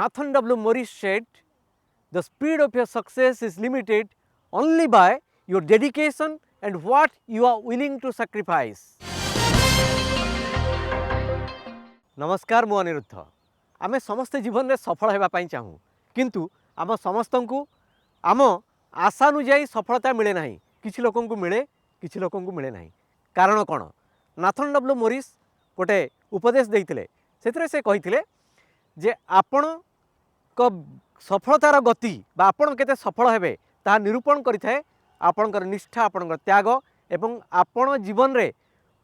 Nathan W. Morris said, "The speed of your success is limited only by your dedication and what you are willing to sacrifice." नमस्कार, मु अनिरुद्ध। आमे समस्ते जीवन में सफल होगापाई चाहूँ, किंतु आम समस्त को आम आशानुजाई सफलता मिले ना। किसी लोक मिले, किसी लोक मिले ना। कारण कौन? नाथन डब्ल्यू मोरिस गोटे उपदेश देते से कही जे आपण को सफलतार गति बा आपण केते सफल हेबे ता निरूपण करिथाए आपणकर निष्ठा, आपणकर त्याग एवं आपण जीवन रे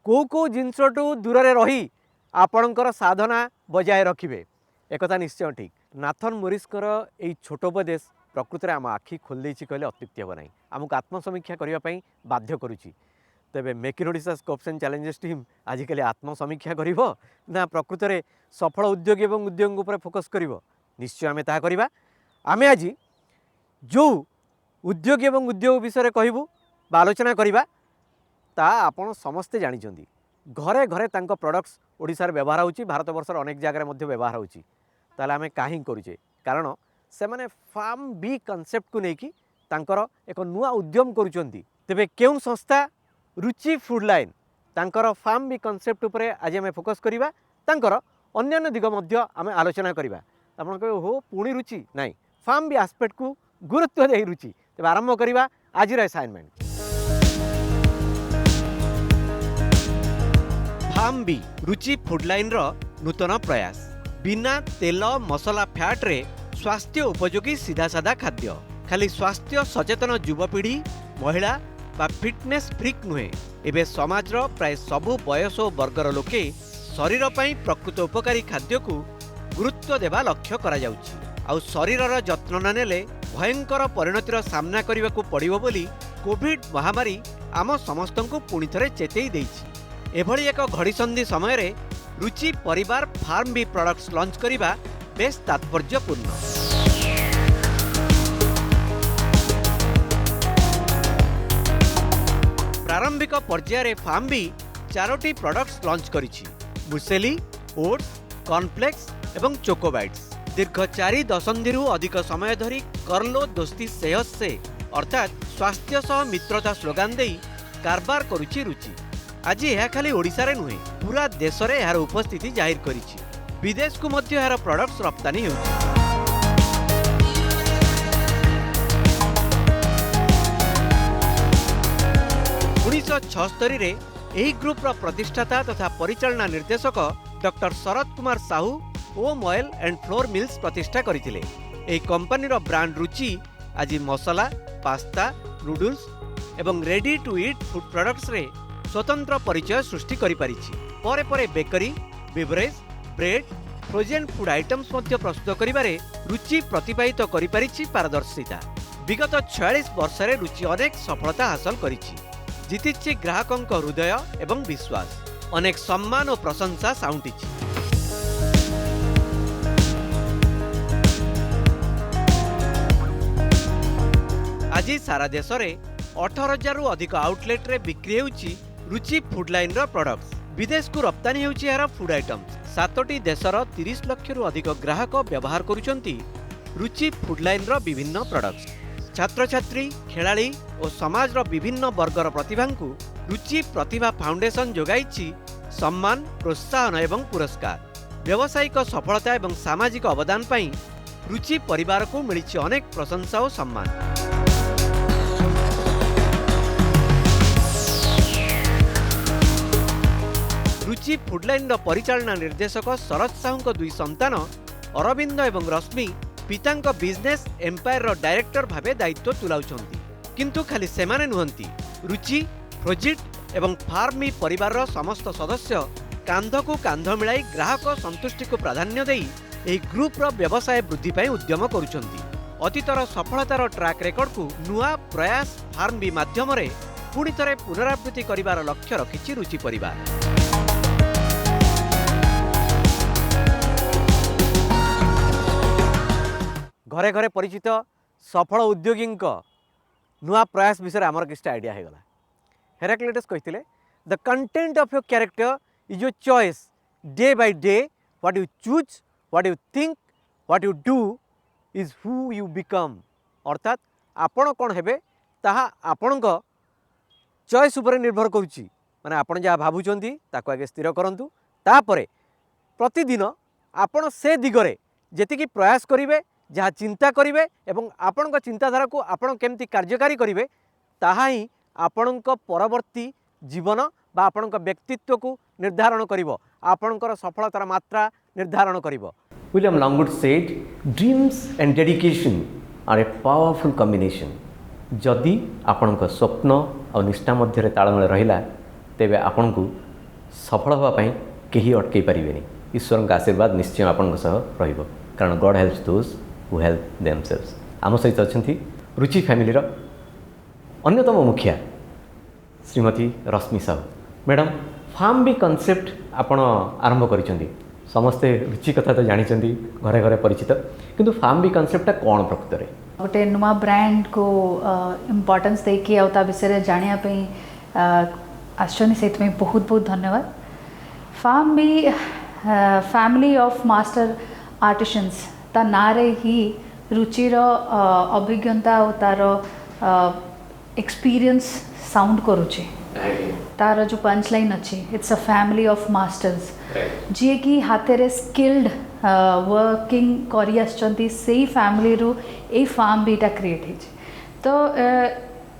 को जिनसटू दूर रे रही आपणकर साधना बजाय रखिबे। एकता निश्चय ठीक। नाथन मोरिसकर एई छोट उपदेश प्रकृति में आम आखि खोल देछि कहले अत्युक्ति हेब नाही। आमको आत्मसमीक्षा करने बाध्य करुछि। तेबे make in Odisha scopes and challenges team आजिकल आत्मसमीक्षा करिवो ना प्रकृत में सफल उद्योगी एवं उद्योग उपर फोकस करिवो? निश्चय आमे ताहा करिबा। आमे आज जो उद्योग एवं उद्योग विषय कहबू बा आलोचना करिबा ता आपण समस्ते जानिछंती। घरे घरे तांको प्रोडक्ट्स ओडिशार व्यवहार होउछि, भारत वर्षर अनेक जगह मध्य व्यवहार होउछि। ताले आमे काहे करूचे? कारण से माने फार्म बी कॉन्सेप्ट को लेकिन तांकर एक नुआ उद्यम करुचंती। तेबे केउन संस्था? रुचि फूड लाइन तांकर फार्म बी कॉन्सेप्ट उपरे आज आमे फोकस करिबा। तांकर अन्यान्य दिग मध्य आमे आलोचना करिबा। आपण कहे हो पुणी रुचि नाही, फार्म बी एस्पेक्ट को गुरुत्व दे रुचि। तेबे आरंभ करिबा आज असाइनमेंट। फार्म बी रुचि फूड लाइन रो नूतन प्रयास। बिना तेल मसला फैट रे स्वास्थ्य उपयोगी सीधा साधा खाद्य। खाली स्वास्थ्य सचेतन युवपीढ़ी, महिला बा फिटनेस फ्रिक नुहे, एबे समाज रो प्राय सबु बयस और वर्गर लोके शरीर पई प्रकृत उपकारी खाद्य को गुरुत्व देवा लक्ष्य करा जाउछि। आउ शरीरर जत्न न नेले भयंकर परिणतिर सामना करने को पड़िबो बोली कोविड महामारी आम समस्त को पुणी थरे चेतई देइछि। एभली एक घड़ीसंधि समय रे रुचि परिवार फार्म बी प्रोडक्ट्स लॉन्च करिबा बेस तात्पर्यपूर्ण। प्रारंभिक पर्यायर फार्म बी 4टी प्रोडक्ट्स लॉन्च करिछि। मुसेली, ओट्स, कॉर्नफ्लेक्स एवं चोकोबाइट्स। दीर्घ 4 दशंधिरू अधिक समय धरी करलो दोस्ती सेहत से अर्थात स्वास्थ्य सह मित्रता स्लोगान दे कारबार करुछि रुचि। आज यह खाली ओडिशा रे नुहे, पूरा देश रे यार उपस्थिति जाहिर करिछि। विदेश को मध्य यार प्रोडक्ट्स रप्तानी हेउछि। 1976 रे एही ग्रुप रो प्रतिष्ठाता तथा परिचालना निर्देशक doctor Sharad Kumar Sahu Om oil and flour mills प्रतिष्ठा करथिले। एही कंपनी रो ब्रांड रुचि आज मसला, पास्ता, नूडल्स एवं ready to eat food products रे स्वतंत्र परिचय सृष्टि करि पारिछि। परे परे bakery, beverage, bread, frozen food items मध्य प्रस्तुत करिबारे रुचि प्रतिपादित करि पारिछि पारदर्शिता। विगत 46 वर्ष रे रुचि अनेक सफलता हासिल करिछि। जीतिछि ग्राहकंक हृदय एवं विश्वास। अनेक सम्मान और प्रशंसा साउंटिछि। आज सारा देश में 18,000 अधिक आउटलेट रे बिक्री होउछि रुचि फूड लाइन रो प्रोडक्ट्स। विदेश को रप्तानी होउछि यार फूड आइटम्स। 7टी देशर 30 लाख रु अधिक ग्राहक व्यवहार करुचंती रुचि फूड लाइन रो विभिन्न प्रोडक्ट्स। छात्र छात्री, खेलाड़ी और समाज रो विभिन्न वर्गर प्रतिभा को रुचि प्रतिभा फाउंडेशन जोगाइछि सम्मान, प्रोत्साहन एवं पुरस्कार। व्यावसायिक सफलता एवं सामाजिक अवदान पई रुचि परिवार को मिलिछि अनेक प्रशंसा और सम्मान। रुचि फूडलाइन परिचालना निर्देशक शरद साहू 2 संतान अरविंद एवं रश्मि पितांक बिजनेस एम्पायर डायरेक्टर भावे दायित्व तुलाउछंती। किंतु खाली सेमाने नुहंती, रुचि, प्रोजिट एवं फार्मी परिवार समस्त सदस्य कांध को कांध मिलाई ग्राहक संतुष्टि को प्राधान्य देई एही ग्रुप रो व्यवसाय वृद्धि पई उद्यम करुछंती। अतीतर सफलतार ट्रैक रेकर्ड को नुआ प्रयास फार्म बी माध्यम रे पुणी थरे पुनरावृत्ति करिवार लक्ष्य रखिछि रुचि परिवार। घरे घरे परिचित सफल उद्योगी नुआ प्रयास विषय आमर किसी आइडिया हो गला। हेराक्लिटस कहते the content of your character is your choice day by day what you choose what you think what you do is who you become अर्थात आपण कौन हेबे ताहा आपण चॉइस उपर निर्भर करुच्ची माने आपण जहाँ भावुंट ताको आगे स्थिर करंतु तापरे प्रतिदिन आपण से दिगरे जेतिकी प्रयास करिवे जहाँ चिंता करिवे एवं आपण चिंताधारा को आपण केमती कार्यकारी करिवे ताहा ही आपण परवर्ती जीवन बा आपण व्यक्तित्व को निर्धारण करिवो आपणकर सफलतार मात्रा निर्धारण करिवो। William Longwood said dreams and dedication are a powerful combination जदि आपण स्वप्न और निष्ठा मध्य तालमेल रहिला तेबे आपण को सफल होगा पाई केही अटकई पारिबेनी ईश्वर का आशीर्वाद निश्चय आपण रहिबो कारण God helps those who help themselves. आम सहित अच्छी रुचि फैमिली अन्यतम मुखिया श्रीमती रश्मि साहू मैडम फार्म भी कॉन्सेप्ट आपण आरंभ करिसेंती समस्ते रुचि कथा तो जानते घरे घरे परिचित किंतु फार्म भी कॉन्सेप्टा कौन प्रकृत में गोटे नुआ ब्रांड को इम्पोर्टेंस देकी आ विषय जानापी आसमें बहुत बहुत धन्यवाद। फार्म भी फैमिली ऑफ मास्टर आर्टिशन्स ता नारे ही रुचिर अभिज्ञता और तार एक्सपीरियंस साउंड करुचे तार जो पंच लाइन अच्छी it's a family of masters जी कि हाथ स्किल्ड वर्किंग करी आछंती से फैमिली रू ए फार्म बीटा क्रिएट है तो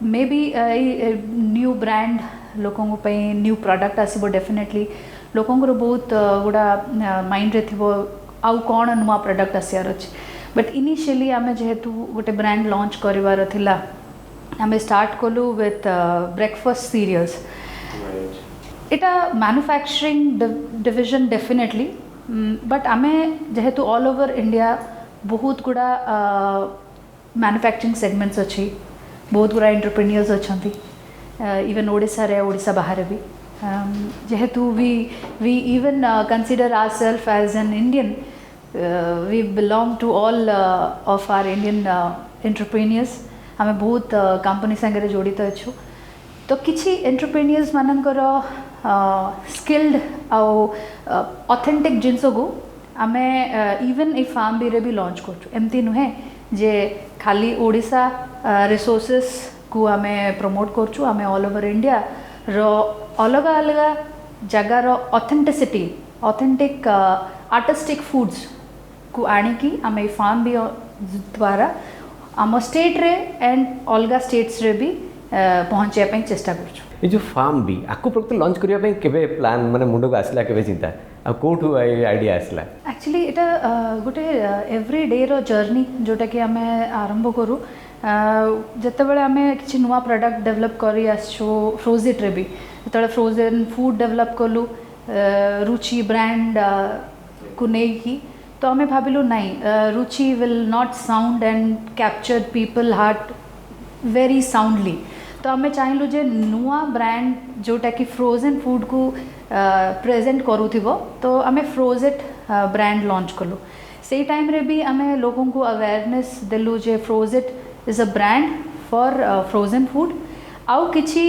मे बी न्यू ब्रांड लोकों न्यू प्रोडक्ट आसब डेफिनेटली लोकों बहुत गुड़ा माइंड रे थिबो आउ कौन नुआ प्रोडक्ट आसार अच्छे बट इनिशियली आम जेहेतु गोटे ब्रांड लॉन्च करिवार थिला आम स्टार्ट कलु विथ ब्रेकफास्ट सीरियल्स इटा मैन्युफैक्चरिंग डिविजन डेफिनेटली बट आम जेहेतु ऑल ओवर इंडिया बहुत गुड़ा मैन्युफैक्चरिंग सेगमेंट्स अच्छी बहुत गुड़ा एंटरप्रेन्योर्स अच्छी इवन ओडिशा रे ओडिशा बाहर भी जेहेतु we even consider ourselves as an Indian we belong to all of our Indian entrepreneurs आम बहुत कंपनी संगे जोड़ित अच्छु तो किसी एंटरप्रेन्योर्स मानकर स्किल्ड ऑथेंटिक जिनस को आम इवन ए फार्म बी रे भी लॉन्च करमती नुहे जे खाली ओडिशा रिसोर्सेस को आम प्रमोट करचु आम ऑल ओवर इंडिया रो अलग अलग जगार ऑथेंटिसिटी ऑथेंटिक आर्टिस्टिक फूड्स को आनिकी आम फार्म बी द्वारा आम स्टेट रे एंड अलग स्टेट्स रे भी पहुँचापी चेष्टा कर जो फार्म भी आपको प्रकृत लॉन्च करने केवे प्लान माने मुंड को आसला केवे चिंता आ कोठू आइडिया आसला एक्चुअली एटा गोटे एवरी डे रो जर्नी जोटा कि आम आरंभ करूँ जिते बड़े आम किसी नुआ प्रोडक्ट डेवलप करी आसो फ्रोजिट रे भी जो फ्रोजेन फूड डेवलप कलु रुचि ब्रांड को नहीं तो आम भाविलु नाई Ruchi will not sound and capture people heart very soundly तो आम चाहलु जे नुआ ब्रांड जोटा कि फ्रोजेन फूड को प्रेजेंट करूथिबो तो आम फ्रोजेट ब्रांड लॉन्च कलु से टाइम रे भी आम लोगों को अवेयरनेस देलु जे Frozet is a brand for frozen food आउ किछि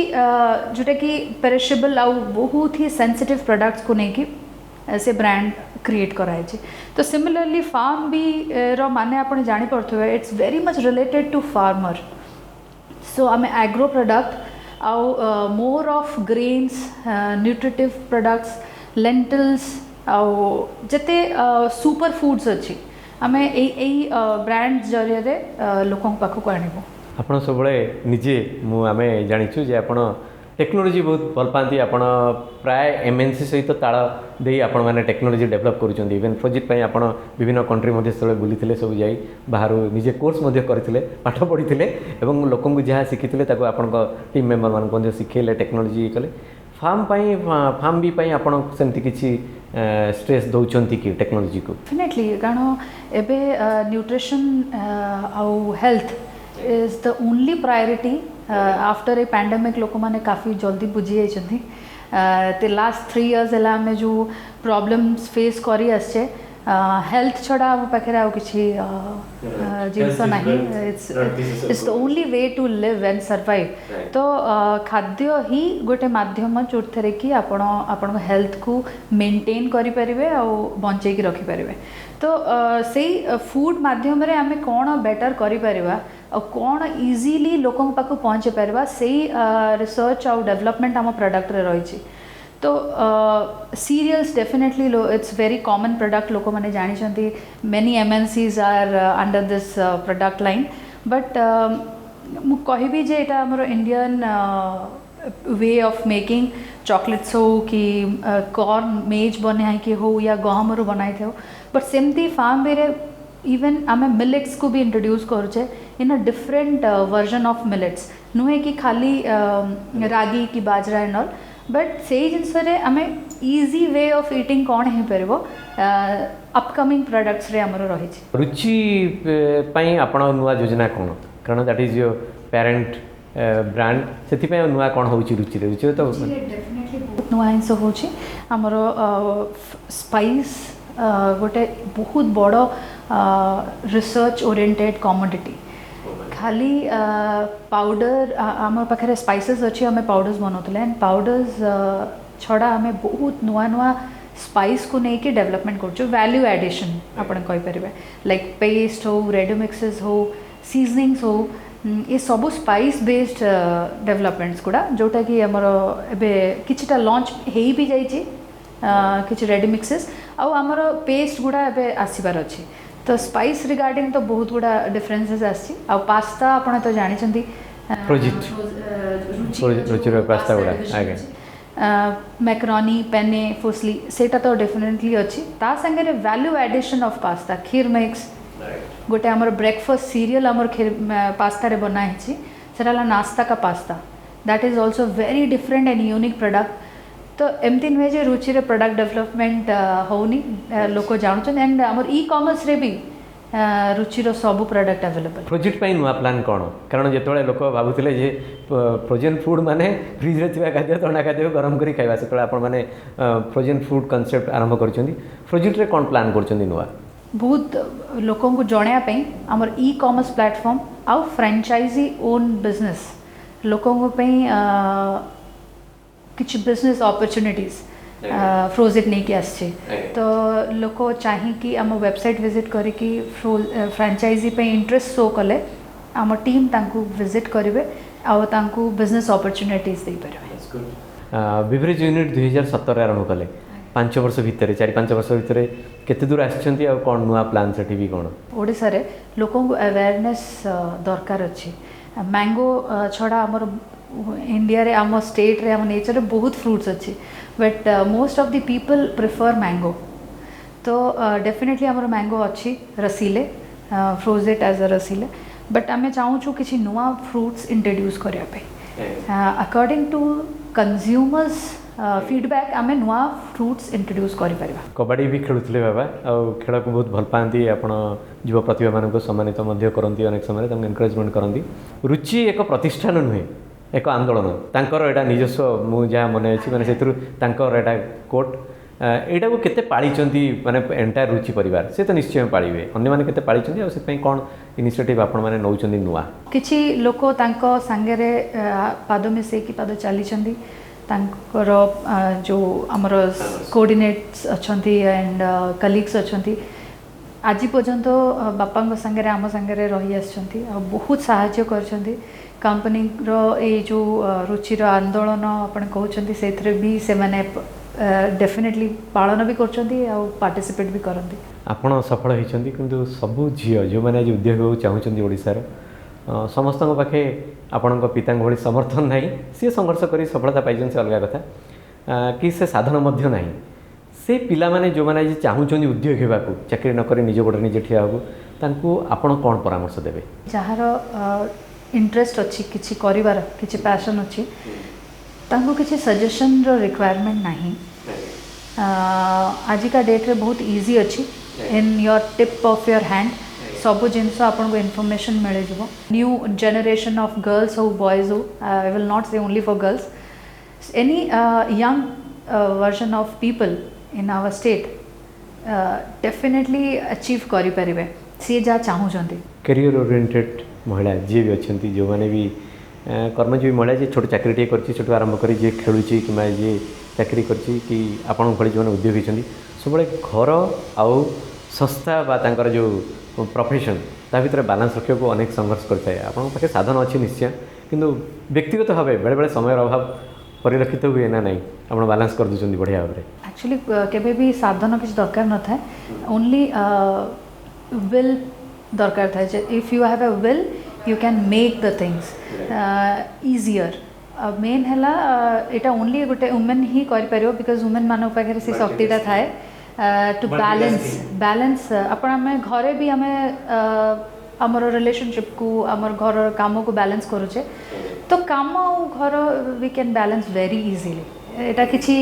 जोटा कि पेरिशेबल आउ बहुत ही सेंसिटिव प्रोडक्ट्स को लेकिन से ब्रांड क्रिएट कराए तो सिमिलरली फार्म भी रो माने आपने जानी पड़े it's very much related to farmer so आम एग्रो प्रोडक्ट आउ more of grains nutritive products lentils आउ जते सुपर फूड्स अच्छी आम यही ब्रांड जरिए लोकों पाखक आणबू आपण सब निजे आम जाचु जे आपण टेक्नोलोजी बहुत भल पाती आपण प्राय एमएनसी सहित ताल दे आपण मैंने टेक्नोलोजी डेवलप करुँच इवेन प्रोजेक्ट आपण विभिन्न कंट्री मध्य सब बुली सब जा बाहर निजे कोर्स करते पाठ पढ़ी और लोक जहाँ शिखी आपण टीम मेम्बर मान शिखेले टेक्नोलोजी कले फार्म भी आपण सेमती किसी स्ट्रेस दौरान कि टेक्नोलोजी को डेफिनेटली कारण एबे न्यूट्रिशन आउ health is the only priority after a pandemic लोक मैंने काफ़ी जल्दी बुझी जाइए लास्ट 3 years है आम जो प्रॉब्लम्स फेस करी आसचे हेल्थ छड़ा आम पाखे आउ किसी जिनस ना it's the only way to live and survive तो खाद्य ही गोटे माध्यम जो थे कि आपण हेल्थ को मेंटेन करें आ बंचे रखिपारे तो से फूड माध्यम रे आमे कौन बेटर करिपरिबा और कौन इजीली लोकों पाक पहुँचे पारिबा से रिसर्च आउ डेवलपमेंट आम प्रोडक्ट रे रही तो cereals definitely it's very common product लोक मैंने जानी many MNCs are under this product line but मु कहबी जे एटा हमर Indian way of making chocolates हो कि कॉर्न मेज बना कि हो या गहम रू बनाई थे बट सेमती फार्म वे इवन आम मिलेट्स को भी इंट्रोड्यूस करुचे in a different version of millets नुहे कि खाली रागी कि बाजरा एंड ऑल बट से जिनस आम इजी वे ऑफ ईटिंग कौन हो पार अपकमिंग प्रोडक्ट्स रे हमर रही रुचि पई आपण नुआ योजना कौन कारण that is your parent brand से नुआ कौन हो रुचि रुचि तो डेफिनेटली बहुत नुआ जिनस हो स्पाइस गोटे बहुत बड़ रिसर्च ओरिएंटेड कमोडिटी खाली पाउडर आम पाखे स्पाइसेस अच्छी आम पाउडर्स बनाते एंड पाउडर्स छड़ा आम बहुत नुआ नुआ स्पाइस को लेकिन डेवलपमेंट कर वैल्यू एडिशन आपन कहींपर लाइक पेस्ट हो रेडी मिक्सेस हो सीजनिंग्स हो ये सब स्पाइस बेस्ड डेवलपमेंट्स गुड़ा जोटा कि आमर एबे किछिटा लॉन्च हो भी जाइए किसी रेडी मिक्सेस आउ आमर पेस्ट गुड़ा एबे आसीबार अच्छी तो स्पाइस रिगार्डिंग तो बहुत गुड़ा डिफरेन्सेस आसी आ पास्ता आपन तो जानी रुचिर पास्ता गुड़ा आगे मैक्रोनी पेने फुसली सेटा तो डेफिनेटली अच्छी ता संगे value addition of pasta kheer mix गोटे आमर ब्रेकफास्ट सीरियल आमर खीर पास्ता रे बनाई सेटा नास्ता का pasta that is also very different and unique product तो एमती नुहे जे रुचि रे प्रोडक्ट डेवलपमेंट होनी लोक जानुछन एंड आमर ई कॉमर्स रे भी रुचिर सब प्रोडक्ट अवेलेबल प्रोजेक्ट पाई नुआ प्लान कौन कारण जो लोक भावुले जे फ्रोजेन फूड माने फ्रिज रे थिबा खाद्य तणा खाद्य गरम करी खाइबा से आपण माने फ्रोजेन फूड कांसेप्ट आरंभ करछंदी प्रोजेक्ट रे कौन प्लान करछंदी नुआ बहुत लोकों को जणया पई आमर ई कॉमर्स प्लेटफॉर्म आउ फ्रेंचाइजी ओन बिजनेस लोकों को पई किसी बिजनेस अपॉर्चुनिटीज फ्रोजेट नहीं कि आसचे तो लोक चाहे कि आम वेबसाइट विजिट करिकी फ्रांचाइजी पे इंटरेस्ट शो कले आम टीम तांकू विजिट करेंगे आउ तांकू बिजनेस अपॉर्चुनिटीज दे पारे बिवरेज यूनिट 2017 आरंभ कले 5 वर्ष भितर 4-5 वर्ष भितर केते दूर आछंती आ कोन नुआ प्लान सेठी भी कोन ओडिसा रे लोकों को अवेयरनेस दरकार अछि मैंगो छड़ा हमर इंडिया रे आम स्टेट रे आम नेचर रे बहुत फ्रूट्स अच्छी but most of the people prefer mango तो डेफिनेटली आमर मैंगो अच्छी रसीले फ्रोजेट एज अ रसीले बट आम चाहूँ किसी नुआ फ्रूट्स इंट्रोड्यूस करने अकॉर्डिंग टू कंज्यूमर्स फीडबैक आम नुआ फ्रूट्स इंट्रोड्यूस कर कबाड़ी भी खेलुले बाबा और खेल को बहुत भल पाती आपण युवा प्रतिभा मान सम्मानित करती अनेक समय एनकरेजमेंट करती रुचि एक प्रतिष्ठान नुहे एक आंदोलन तांकर एटा निजस्व मु जहाँ मन अच्छी मैंने से कोट यहाँ को केते पालिचंती माने एंटायर रुचि परिवार से तो निश्चय पालिबे अन्य माने केते पालिचंती और से कौन इनिशिएटिव आपण माने नौचंती नुआ किछि लोक तांको संगे पाद मिसे कि पाद चलीचंती तांकर जो आमर कोऑर्डिनेट्स अच्छंती एंड कलीग्स अच्छंती आज पर्यंत बापा संगे आम संगे रही आछंती आ बहुत साहाय्य करछंती कंपनी रो ए जो रुचिर आंदोलन आपण कहउछंती सेथरे भी से माने डेफिनेटली पालन भी करछंती आ पार्टिसिपेट भी करंती आपण सफल होइछंती किंतु सबु झियो जो माने आज उद्योग चाहूछंती ओडिसा रो समस्त पाखे आपण पिता भली समर्थन नहीं सी संघर्ष कर सफलता पाई से अलग कथा कि से साधन मध्य नहीं से पिला माने जो माने चाहूछंती उद्योग होगा चाकरी न करी निज गोड़े निजे ठिया हो तांकू आपण कोन परामर्श देबे जहार इंटरेस्ट अच्छी किसी करिवार किसी पैशन अच्छी तांको किसी सजेशन रो रिक्वायरमेंट नहीं आजिका डेट रे बहुत इजी अच्छी in your tip of your hand सब जिनस आपको इनफॉरमेशन मिल जाव न्यू जनरेशन ऑफ गर्ल्स हो बॉयज हो I will not say only for girls any young version of people in our state definitely achieve करें सी जहाँ चाहूँगी कैरियर ओरिएंटेड महिला जी भी अच्छा जो मैंने भी कर्मजीवी महिला जी छोट चाकरी कर आरंभ कर खेलुँ कि जी चाकरी कि आपण भली जो उद्योगी होती सब घर आउ संस्था बा तांकर जो प्रोफेशन ता भीतर बालांस रखा को अनेक संघर्ष करता है आपन पाखे साधन अच्छी निश्चय किंतु व्यक्तिगत भाव बेले बेले समय अभाव परिलक्षित हुए ना नहीं आप बालांस कर दूसरी बढ़िया भाव में एक्चुअली केबे भी साधन किसी दरकार न था ओनली विल दरकार था if you have a will you can make the things easier main है यहाँ ओनली गोटे वुमेन ही कर बिकज वुमेन मान पाखे से शक्तिटा थाए टू बैलेंस आपण आम घरे भी आम आमर रिलेशनशिप को आमर घर काम को बैलेंस करुचे तो काम और घर we can balance very easily एटा किछि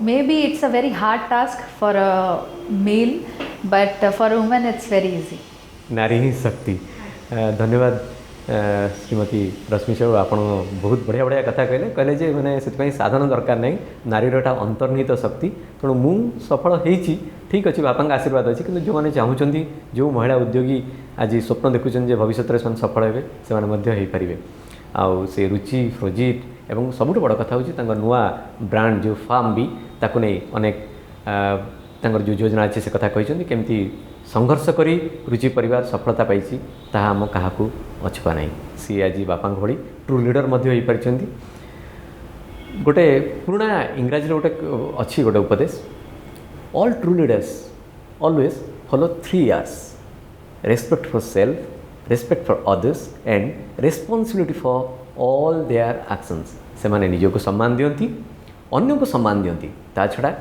may be it's a very hard task for a male but for women it's very easy नारी ही शक्ति धन्यवाद श्रीमती रश्मि साहू आप बहुत बढ़िया बढ़िया कथा कहले जे मैंने से साधन दरकार नहीं नारीर एटा अंतर्निहित शक्ति तेणु मु सफल होती ठीक अच्छे बापा आशीर्वाद अच्छी कि जो मैंने चाहूँगी जो महिला उद्योगी आज स्वप्न देखुं भविष्य में सफल हे से पारे आउ से रुचि फ्रोजिट एवं सबुठ बड़ कथा हूँ नुआ ब्रांड जो फार्म भी ताकू नहीं अनेक जो योजना अच्छी से कथा कहते केमती संघर्ष करी रुचि परिवार सफलता पाई ताहा आम क्या अछुआ ना सी आज बापा भली ट्रू लीडर गोटे पुराना इंग्राजी गोटे अच्छी गोटे उपदेश all true leaders always follow 3 R's respect for self respect for others and responsibility for all their actions से माने निजको सम्मान दियंती अन्य को सम्मान दियंती ता छड़ा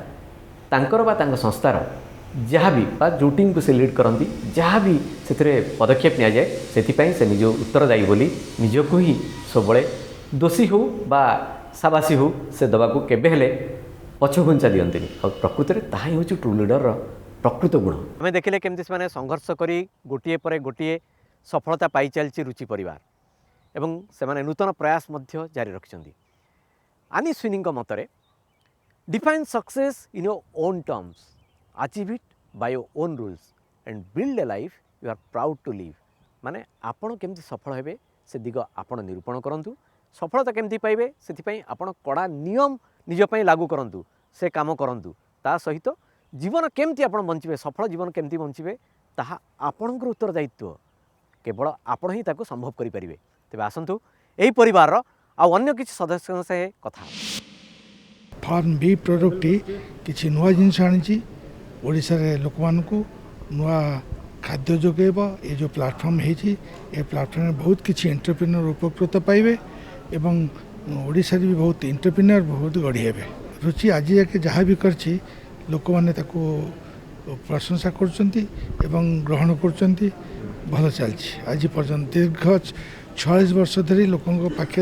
तांकर बा तांकर संस्थार जहाँ भी जो टीम को से लीड करती जहाँ भी से पदक्षेप नि जाए से निज उत्तरदायी बोली निजको ही सब दोषी हो बा साबासी हो से दबाको केबे हेले पछघुंचा दियंती और प्रकृत में ताही हूँ ट्रू लीडर प्रकृत गुण आम देखिले केमती से संघर्ष करी गोटे पर गोटे सफलता पाई चलती रुचि परिवार एवं से नूतन प्रयास मध्य जारी रखिंट आनी स्विनिंग मतरे define success in your own terms achieve it by your own rules and build a life you are proud to live माने आपण केमती सफल हेबे से दिग आपण निरूपण करंतु सफलता केमती पाइबे से आपण कड़ा नियम निजपाई लागू करंतु से काम करंतु ता सहित जीवन केमती आपण बंचिबे सफल जीवन केमती बंचिबे ताहा आपणकर उत्तरदायित्व केवल आपण ही ताको संभव करि परिबे तेबे आसंतु एही परिवार आ अन्य किछि सदस्यों से कथा फार्म बी प्रोडक्ट किसी नुआ जिनस आनी ओडिशा रे लोक मानकु नुआ खाद्य जोगेब ये जो प्लाटफर्म है प्लाटफर्म में बहुत किसी एंटरप्रेन्योर उपकृत पाइबे एवं ओडिशा भी बहुत एंटरप्रेन्योर बहुत गढ़ी हे रुचि आज जाके जहाँ भी करछि लोक माने ताको प्रशंसा करछंती एवं ग्रहण करछंती भल चलछि आज पर्यंत दीर्घ 46 वर्ष धरी लोकों पाखे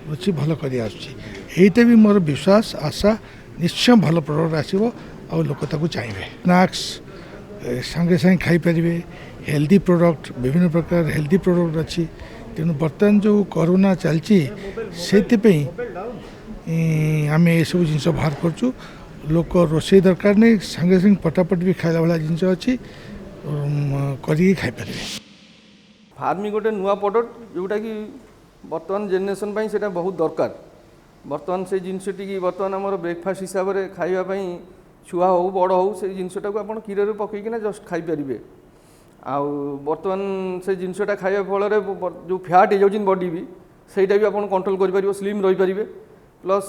रुचि भल कर आसटा भी मोर विश्वास आशा निश्चय भल प्रोडक्ट आसो आ लोक ताको चाहिए स्नैक्स संगे संगे खाईपर हेल्दी प्रोडक्ट विभिन्न प्रकार हेल्दी प्रोडक्ट अच्छी तेणु बर्तमान जो कोरोना चलती से आम ये सब जिन बाहर करचु लोक रोषे दरकार नहीं संगे संगे पटापट भी खाइला भाला जिन अच्छी करी खाईपर फार्मी गोटे नुआ प्रोडक्ट जोटा कि बर्तमान जेनेरेशन से बहुत दरकार बर्तमान से जिनसटी बर्तमान आम ब्रेकफास्ट हिसाब से खावाई छुआ हो बड़ हो से जिनटा को आप क्षीर पकईकिना जस्ट खाईपर आउ बर्तमान से जिनटा खाଇବା फल जो फैट हो बॉडी भी सहीटा भी आप कंट्रोल कर स्लिम रही पारे प्लस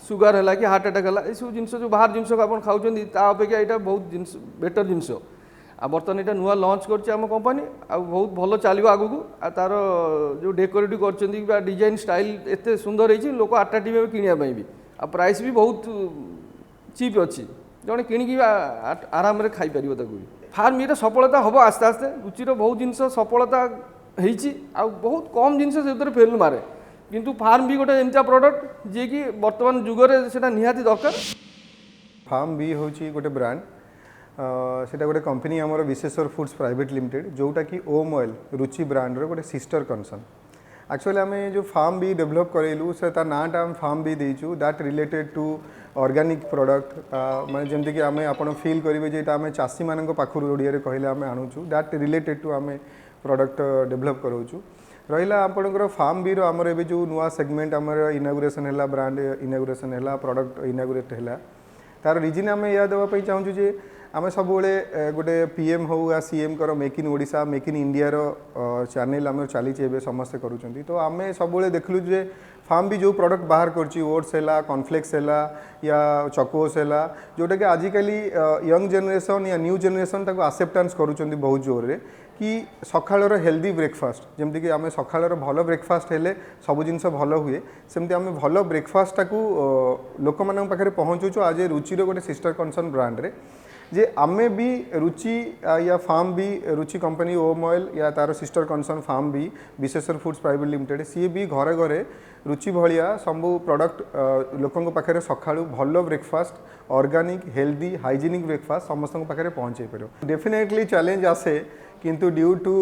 सुगर है कि हार्ट अटैक है सब जिन जो बाहर जिन आप खाऊँ अपेक्षा यहाँ बहुत जिन बेटर जिनस आ बर्तमान यहाँ नुआ लंच करम कंपानी आ बहुत भल चलो आगू आ तार जो डेकोरेटिव कर डिजाइन स्टाइल एत सुंदर है लोक आट्राक्टिव किनापी भी आ प्राइस भी बहुत चीप अच्छी जड़े कि आराम खाईपर फार्म ये सफलता हम आस्ते आस्ते रुचिर बहुत जिन सफलता हो बहुत कम जिन से फेल मारे किंतु फार्म भी गोटे एमती प्रोडक्ट जी कि बर्तमान जुगरे से निहाती दरकार फार्म भी हूँ गोटे ब्रांड सेटा गोटे कंपनी आमर विशेषर फूड्स प्राइवेट लिमिटेड जोटा कि ओम ऑयल रुचि ब्रांड रो गोटे सिस्टर कंसर्न एक्चुअली आम जो फार्म बी डेभलप करेलु से तार नाटा आम फार्म बी देचु that related to organic product माने जेमती कि आमे आपण फील करिवे जे एटा आमे चासी मानक पाखरु ओडिया रे कहले आमे आणुचु दैट रिलेटेड टू आमे प्रोडक्ट डेभलप करोचु रहिला आपणकर फार्म बी रो हमर एबे जो नुआ सेगमेंट हमर इनागुरेशन हैला ब्रांड इनागुरेशन हैला प्रोडक्ट इनागुरेट हैला तार रीजन आमे या देवा पई चाहूछु जे आमे सब बेले गोटे पीएम हो या सीएम कर make in Odisha make in India रो चैनल आमे चली एबे समस्त करूचंती तो आमे सब बेले देखलु जे फार्म भी जो प्रोडक्ट बाहर करची ओट्स हैला कॉर्नफ्लेक्स हैला या चकोस हैला जोटा कि आजिकली यंग जनरेशन या न्यू जनरेशन ताको एक्सेप्टेंस करूचंती बहुत जोर रे कि सकाळर हेल्दी ब्रेकफास्ट जमती कि आमे सकाळर भलो ब्रेकफास्ट हेले सब जिनस भलो हुए सेमती आमे भलो ब्रेकफास्ट ताको लोक मानन पाखरे पहुंचुचु आज रुचिर गोटे सिस्टर कंसर्न ब्रांड रे जे आमे भी रुचि या फार्म भी रुचि कंपनी ओम ऑयल या तार सिस्टर कंसर्न फार्म भी विशेषर फूड्स प्राइवेट लिमिटेड सी भी घरे घरे रुचि भलिया सबू प्रोडक्ट लोकों पाखे सकाळु भलो breakfast organic healthy hygienic breakfast समस्त पाखे पहुँचे पार डेफिनेटली चैलेंज आसे किंतु ड्यू टू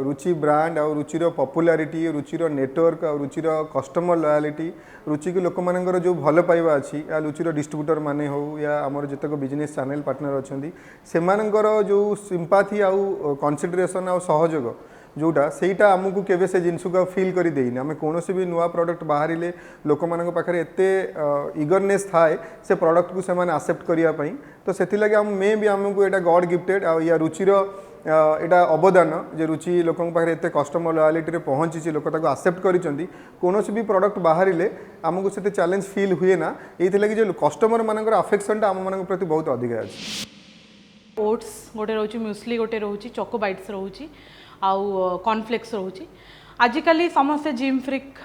रुचि ब्रांड आ रुचिर पॉपुलैरिटी रुचिर नेटवर्क आ रुचिर कस्टमर लॉयलिटी रुचि की लोक मानकर जो भल पाइबा अच्छी या रुचिर डिस्ट्रीब्यूटर माने हो या आमर जतक बिजनेस चैनल पार्टनर अच्छा सेमानकर जो सिंपाथी आउ कंसिडरेशन आ सहयोग जोटा सेटा आमको केवे से जिनस को फील कर देनी आम कौन भी नुआ प्रोडक्ट बाहर लोक मान पाखे एत इगरनेस थाए से प्रोडक्ट को सेमाने एक्सेप्ट करने तो से मे भी आमको यहाँ गॉड गिफ्टेड आ या रुचिर एटा अवदान जे रुचि लोक पाखे एत कस्टमर लॉयलिटी पहुँची लोक एक्सेप्ट कर कौन भी प्रोडक्ट बाहर आमको से चैलेंज फील हुए ना ये कि कस्टमर मानकर अफेक्शनटा आम मान प्रति बहुत अधिक अच्छे ओट्स गोटे रोची म्यूस्ली गोटे रोची चोको बाइट्स रोची आउ कॉर्नफ्लेक्स रोची आजिकली समस्ते जिम फ्रिक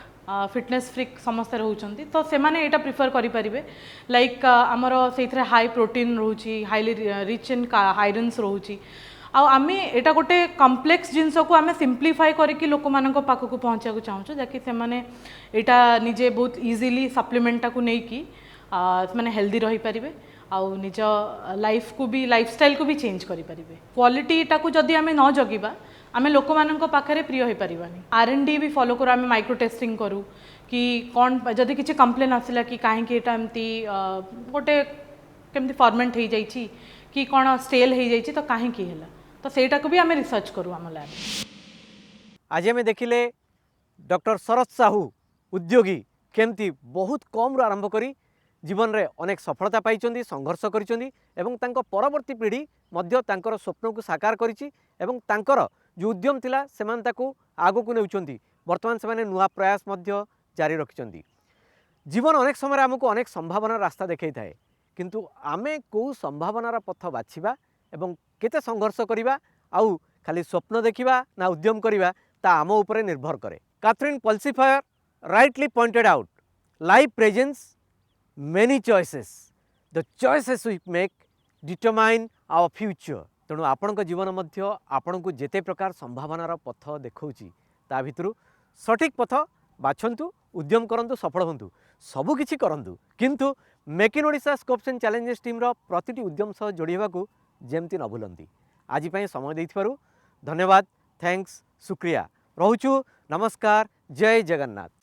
फिटनेस फ्रिक समस्ते रोचंती तो से माने एटा प्रिफर करि परिबे लाइक हमर सेथरे high protein Ruchi highly rich in irons Ruchi आम एटा गोटे कम्प्लेक्स जिनस को आम सिंप्लीफाई करके लोक मान पाखक पहुँचा चाहूँ जहाँकि से एटा निजे बहुत इजीली सप्लीमेंटा को लेकिन से हेल्दी रही पारे आउ निज लाइफ को भी लाइफस्टाइल को भी चेंज करें क्वालिटी टाको जदि आम न जगिबा आम लोक मान पाखे प्रिय हो पारानी R&D भी फॉलो करूँ आम माइक्रो टेस्टिंग करूँ कि कौन जदि किसी कंप्लेन आसला कि कहीं एमती गोटे केमती फर्मेंट हो जाइए कि कौन स्टेल हो जाइए तो कहीं है तो सेटा को भी आम रिसर्च करूँ आम लैब। आज आम देखिले डॉक्टर शरद साहू उद्योगी केमती बहुत कम आरंभ करी जीवन रे अनेक सफलता पाई संघर्ष करिसेंती एवं तांको परवर्ती पीढ़ी मध्य तांकर स्वप्न को साकार करिछि एवं तांकर जो उद्यम थिला सेमान ताकू आगो को नेउछंती वर्तमान से नुआ प्रयास मध्य जारी रखिछंती। जीवन अनेक समय आमको अनेक संभावना रास्ता देखै थाए किंतु आमे को संभावनार पथ बाछिबा एवं केते संघर्ष करिबा आउ खाली स्वप्न देखिबा ना उद्यम करिबा ता आम उपरे निर्भर करे। Catherine Pulsifer rightly pointed out life presents many choices the choices we make determine our future तेणु आपण जीवन मध्य आपण को जेते प्रकार संभावनार पथ देखौची ता भितरु सठिक पथ बाछंतु उद्यम करंतु सफल होंतु सबु किछि करंतु किंतु make in Odisha scopes and challenges team रो प्रतिटी उद्यम सह जोड़ी होबाकू जेमती न भूलंती। आज पई समय देइथिबारु धन्यवाद थैंक्स शुक्रिया रहुचु नमस्कार जय जगन्नाथ।